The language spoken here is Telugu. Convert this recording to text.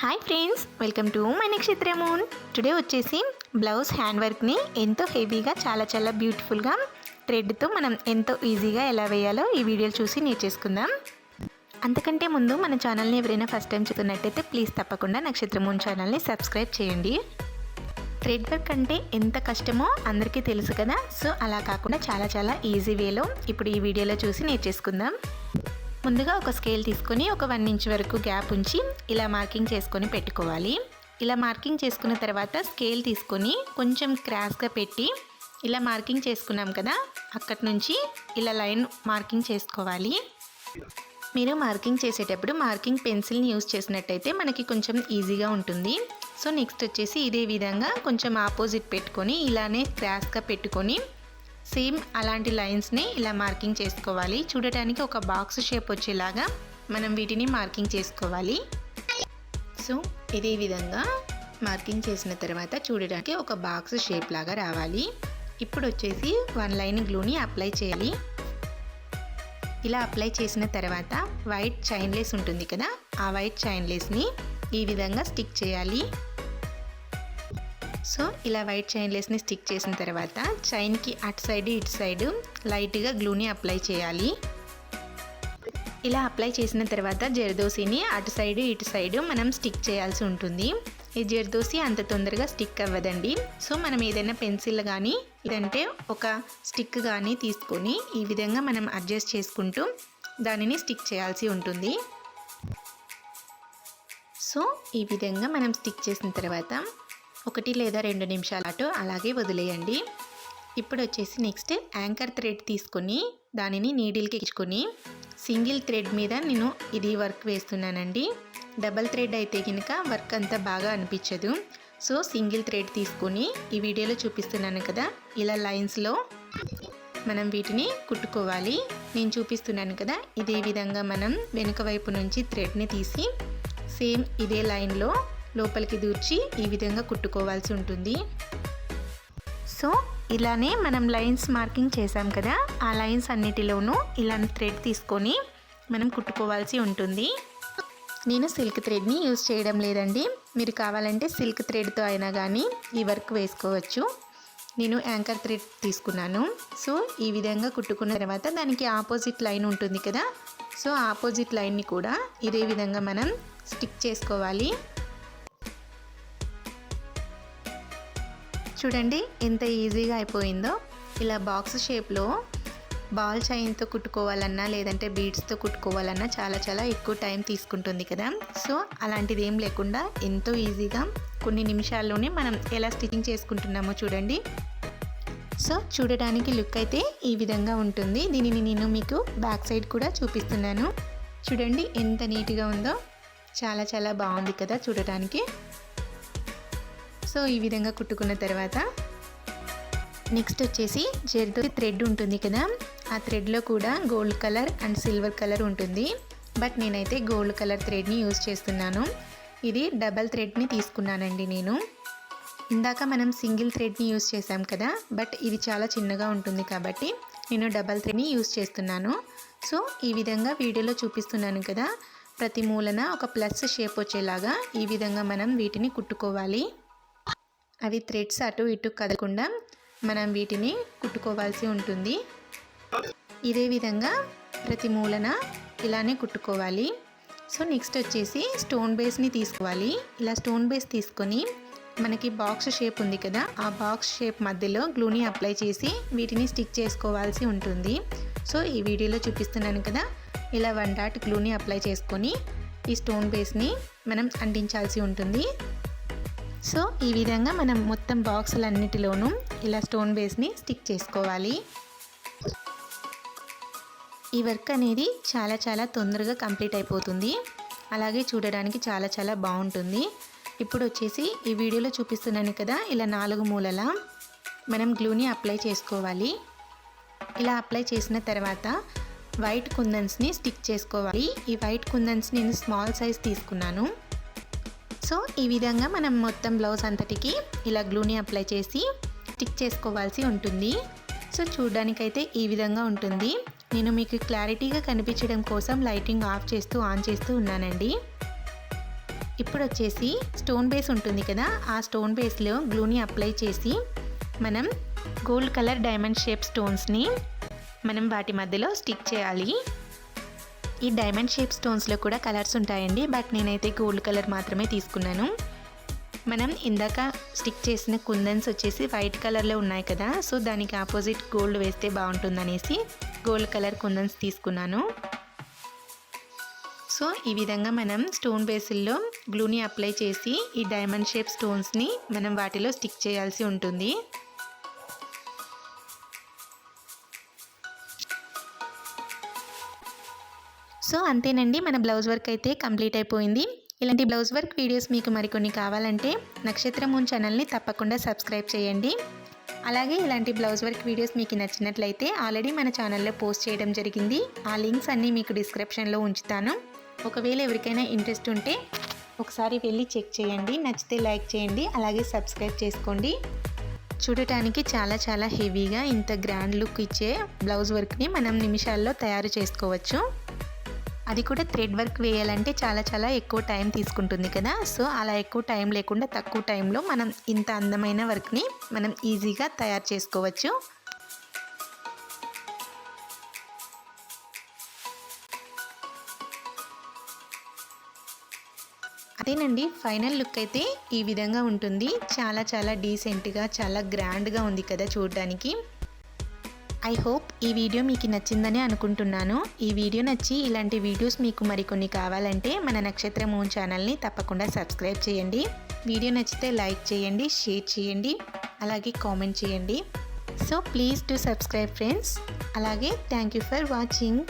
Hi friends, welcome to my నక్షత్ర మూన్. టుడే వచ్చేసి బ్లౌజ్ హ్యాండ్ వర్క్ని ఎంతో హెవీగా చాలా బ్యూటిఫుల్గా థ్రెడ్తో మనం ఎంతో ఈజీగా ఎలా వేయాలో ఈ వీడియోలు చూసి నేర్చేసుకుందాం. అంతకంటే ముందు మన ఛానల్ని ఎవరైనా ఫస్ట్ టైం చూస్తున్నట్టయితే ప్లీజ్ తప్పకుండా నక్షత్ర మూన్ ఛానల్ని సబ్స్క్రైబ్ చేయండి. థ్రెడ్ వర్క్ అంటే ఎంత కష్టమో అందరికీ తెలుసు కదా. సో అలా కాకుండా చాలా ఈజీ వేలో ఇప్పుడు ఈ వీడియోలో చూసి నేర్చేసుకుందాం. ముందుగా ఒక స్కేల్ తీసుకొని ఒక 1 ఇంచ్ వరకు గ్యాప్ ఉంచి ఇలా మార్కింగ్ చేసుకొని పెట్టుకోవాలి. ఇలా మార్కింగ్ చేసుకున్న తర్వాత స్కేల్ తీసుకొని కొంచెం క్రాస్గా పెట్టి ఇలా మార్కింగ్ చేసుకున్నాం కదా, అక్కడి నుంచి ఇలా లైన్ మార్కింగ్ చేసుకోవాలి. మీరు మార్కింగ్ చేసేటప్పుడు మార్కింగ్ పెన్సిల్ని యూజ్ చేసినట్టయితే మనకి కొంచెం ఈజీగా ఉంటుంది. సో నెక్స్ట్ వచ్చేసి ఇదే విధంగా కొంచెం ఆపోజిట్ పెట్టుకొని ఇలానే క్రాస్గా పెట్టుకొని సేమ్ అలాంటి లైన్స్ని ఇలా మార్కింగ్ చేసుకోవాలి. చూడటానికి ఒక బాక్స్ షేప్ వచ్చేలాగా మనం వీటిని మార్కింగ్ చేసుకోవాలి. సో ఇదే విధంగా మార్కింగ్ చేసిన తర్వాత చూడడానికి ఒక బాక్స్ షేప్ లాగా రావాలి. ఇప్పుడు వచ్చేసి 1 లైన్ గ్లూని అప్లై చేయాలి. ఇలా అప్లై చేసిన తర్వాత వైట్ చైన్ లేస్ ఉంటుంది కదా, ఆ వైట్ చైన్ లేస్ని ఈ విధంగా స్టిక్ చేయాలి. సో ఇలా వైట్ చైన్ లేస్ని స్టిక్ చేసిన తర్వాత చైన్కి అటు సైడ్ ఇటు సైడ్ లైట్గా గ్లూని అప్లై చేయాలి. ఇలా అప్లై చేసిన తర్వాత జర్దోసిని అటు సైడ్ ఇటు సైడ్ మనం స్టిక్ చేయాల్సి ఉంటుంది. ఈ జర్దోసి అంత తొందరగా స్టిక్ అవ్వదండి. సో మనం ఏదైనా పెన్సిల్ కానీ లేదంటే ఒక స్టిక్ కానీ తీసుకొని ఈ విధంగా మనం అడ్జస్ట్ చేసుకుంటూ దానిని స్టిక్ చేయాల్సి ఉంటుంది. సో ఈ విధంగా మనం స్టిక్ చేసిన తర్వాత 1 లేదా 2 నిమిషాల పాటు అలాగే వదిలేయండి. ఇప్పుడు వచ్చేసి నెక్స్ట్ యాంకర్ థ్రెడ్ తీసుకొని దానిని నీడిల్కి ఎక్కించుకొని సింగిల్ థ్రెడ్ మీద నేను ఇది వర్క్ వేస్తున్నానండి. డబల్ థ్రెడ్ అయితే కనుక వర్క్ అంతా బాగా అనిపించదు. సో సింగిల్ థ్రెడ్ తీసుకొని ఈ వీడియోలో చూపిస్తున్నాను కదా, ఇలా లైన్స్లో మనం వీటిని కుట్టుకోవాలి. నేను చూపిస్తున్నాను కదా, ఇదే విధంగా మనం వెనుక వైపు నుంచి థ్రెడ్ని తీసి సేమ్ ఇదే లైన్లో లోపలికి దూర్చి ఈ విధంగా కుట్టుకోవాల్సి ఉంటుంది. సో ఇలానే మనం లైన్స్ మార్కింగ్ చేసాం కదా, ఆ లైన్స్ అన్నిటిలోనూ ఇలాంటి థ్రెడ్ తీసుకొని మనం కుట్టుకోవాల్సి ఉంటుంది. నేను సిల్క్ థ్రెడ్ని యూజ్ చేయడం లేదండి. మీరు కావాలంటే సిల్క్ థ్రెడ్తో అయినా కానీ ఈ వర్క్ వేసుకోవచ్చు. నేను యాంకర్ థ్రెడ్ తీసుకున్నాను. సో ఈ విధంగా కుట్టుకున్న తర్వాత దానికి ఆపోజిట్ లైన్ ఉంటుంది కదా, సో ఆపోజిట్ లైన్ని కూడా ఇదే విధంగా మనం స్టిక్ చేసుకోవాలి. చూడండి ఎంత ఈజీగా అయిపోయిందో. ఇలా బాక్స్ షేప్లో బాల్ చైన్తో కుట్టుకోవాలన్నా లేదంటే బీడ్స్తో కుట్టుకోవాలన్నా చాలా ఎక్కువ టైం తీసుకుంటుంది కదా. సో అలాంటిది ఏం లేకుండా ఎంతో ఈజీగా కొన్ని నిమిషాల్లోనే మనం ఎలా స్టిచ్చింగ్ చేసుకుంటున్నామో చూడండి. సో చూడడానికి లుక్ అయితే ఈ విధంగా ఉంటుంది. దీనిని నేను మీకు బ్యాక్ సైడ్ కూడా చూపిస్తున్నాను. చూడండి ఎంత నీట్గా ఉందో, చాలా బాగుంది కదా చూడటానికి. సో ఈ విధంగా కుట్టుకున్న తర్వాత నెక్స్ట్ వచ్చేసి జర్దోసి థ్రెడ్ ఉంటుంది కదా, ఆ థ్రెడ్లో కూడా gold colour and silver colour ఉంటుంది. బట్ నేనైతే గోల్డ్ కలర్ థ్రెడ్ని యూజ్ చేస్తున్నాను. ఇది డబల్ థ్రెడ్ని తీసుకున్నానండి నేను. ఇందాక మనం సింగిల్ థ్రెడ్ని యూజ్ చేసాం కదా, బట్ ఇది చాలా చిన్నగా ఉంటుంది కాబట్టి నేను డబల్ థ్రెడ్ని యూజ్ చేస్తున్నాను. సో ఈ విధంగా వీడియోలో చూపిస్తున్నాను కదా, ప్రతి మూలన ఒక ప్లస్ షేప్ వచ్చేలాగా ఈ విధంగా మనం వీటిని కుట్టుకోవాలి. అవి థ్రెడ్స్ అటు ఇటు కదలకుండా మనం వీటిని కుట్టుకోవాల్సి ఉంటుంది. ఇదే విధంగా ప్రతి మూలన ఇలానే కుట్టుకోవాలి. సో నెక్స్ట్ వచ్చేసి స్టోన్ బేస్ని తీసుకోవాలి. ఇలా స్టోన్ బేస్ తీసుకొని మనకి బాక్స్ షేప్ ఉంది కదా, ఆ బాక్స్ షేప్ మధ్యలో గ్లూని అప్లై చేసి వీటిని స్టిక్ చేసుకోవాల్సి ఉంటుంది. సో ఈ వీడియోలో చూపిస్తున్నాను కదా, ఇలా 1 డాట్ గ్లూని అప్లై చేసుకొని ఈ స్టోన్ బేస్ని మనం అంటించాల్సి ఉంటుంది. సో ఈ విధంగా మనం మొత్తం బాక్సులన్నిటిలోనూ ఇలా స్టోన్ బేస్ని స్టిక్ చేసుకోవాలి. ఈ వర్క్ అనేది చాలా తొందరగా కంప్లీట్ అయిపోతుంది. అలాగే చూడడానికి చాలా బాగుంటుంది. ఇప్పుడు వచ్చేసి ఈ వీడియోలో చూపిస్తున్నాను కదా, ఇలా 4 మూలల మనం గ్లూని అప్లై చేసుకోవాలి. ఇలా అప్లై చేసిన తర్వాత వైట్ కుందన్స్ని స్టిక్ చేసుకోవాలి. ఈ వైట్ కుందన్స్ నేను స్మాల్ సైజ్ తీసుకున్నాను. సో ఈ విధంగా మనం మొత్తం బ్లౌజ్ అంతటికి ఇలా గ్లూని అప్లై చేసి స్టిక్ చేసుకోవాల్సి ఉంటుంది. సో చూడడానికైతే ఈ విధంగా ఉంటుంది. నేను మీకు క్లారిటీగా కనిపించడం కోసం లైటింగ్ ఆఫ్ చేస్తూ ఆన్ చేస్తూ ఉన్నానండి. ఇప్పుడు వచ్చేసి స్టోన్ బేస్ ఉంటుంది కదా, ఆ స్టోన్ బేస్లో గ్లూని అప్లై చేసి మనం గోల్డ్ కలర్ డైమండ్ షేప్ స్టోన్స్ని మనం వాటి మధ్యలో స్టిక్ చేయాలి. ఈ డైమండ్ షేప్ స్టోన్స్లో కూడా కలర్స్ ఉంటాయండి, బట్ నేనైతే గోల్డ్ కలర్ మాత్రమే తీసుకున్నాను. మనం ఇందాక స్టిక్ చేసిన కుందన్స్ వచ్చేసి వైట్ కలర్లో ఉన్నాయి కదా, సో దానికి ఆపోజిట్ గోల్డ్ వేస్తే బాగుంటుందనేసి గోల్డ్ కలర్ కుందన్స్ తీసుకున్నాను. సో ఈ విధంగా మనం స్టోన్ బేసిల్లో గ్లూని అప్లై చేసి ఈ డైమండ్ షేప్ స్టోన్స్ని మనం వాటిలో స్టిక్ చేయాల్సి ఉంటుంది. సో అంతేనండి, మన బ్లౌజ్ వర్క్ అయితే కంప్లీట్ అయిపోయింది. ఇలాంటి బ్లౌజ్ వర్క్ వీడియోస్ మీకు మరికొన్ని కావాలంటే నక్షత్ర మూన్ ఛానల్ని తప్పకుండా సబ్స్క్రైబ్ చేయండి. అలాగే ఇలాంటి బ్లౌజ్ వర్క్ వీడియోస్ మీకు నచ్చినట్లయితే ఆల్రెడీ మన ఛానల్లో పోస్ట్ చేయడం జరిగింది. ఆ లింక్స్ అన్నీ మీకు డిస్క్రిప్షన్లో ఉంచుతాను. ఒకవేళ ఎవరికైనా ఇంట్రెస్ట్ ఉంటే ఒకసారి వెళ్ళి చెక్ చేయండి. నచ్చితే లైక్ చేయండి, అలాగే సబ్స్క్రైబ్ చేసుకోండి. చూడటానికి చాలా హెవీగా ఇంత గ్రాండ్ లుక్ ఇచ్చే బ్లౌజ్ వర్క్ని మనం నిమిషాల్లో తయారు చేసుకోవచ్చు. అది కూడా థ్రెడ్ వర్క్ వేయాలంటే చాలా ఎక్కువ టైం తీసుకుంటుంది కదా, సో అలా ఎక్కువ టైం లేకుండా తక్కువ టైంలో మనం ఇంత అందమైన వర్క్ని మనం ఈజీగా తయారు చేసుకోవచ్చు. అదేనండి, ఫైనల్ లుక్ అయితే ఈ విధంగా ఉంటుంది. చాలా డీసెంట్గా చాలా గ్రాండ్గా ఉంది కదా చూడడానికి. ఐ హోప్ ఈ వీడియో మీకు నచ్చిందని అనుకుంటున్నాను. ఈ వీడియో నచ్చి ఇలాంటి వీడియోస్ మీకు మరికొన్ని కావాలంటే మన నక్షత్ర మూన్ ఛానల్ని తప్పకుండా సబ్స్క్రైబ్ చేయండి. వీడియో నచ్చితే లైక్ చేయండి, షేర్ చేయండి, అలాగే కామెంట్ చేయండి. So please to subscribe friends. అలాగే థ్యాంక్ యూ ఫర్ వాచింగ్.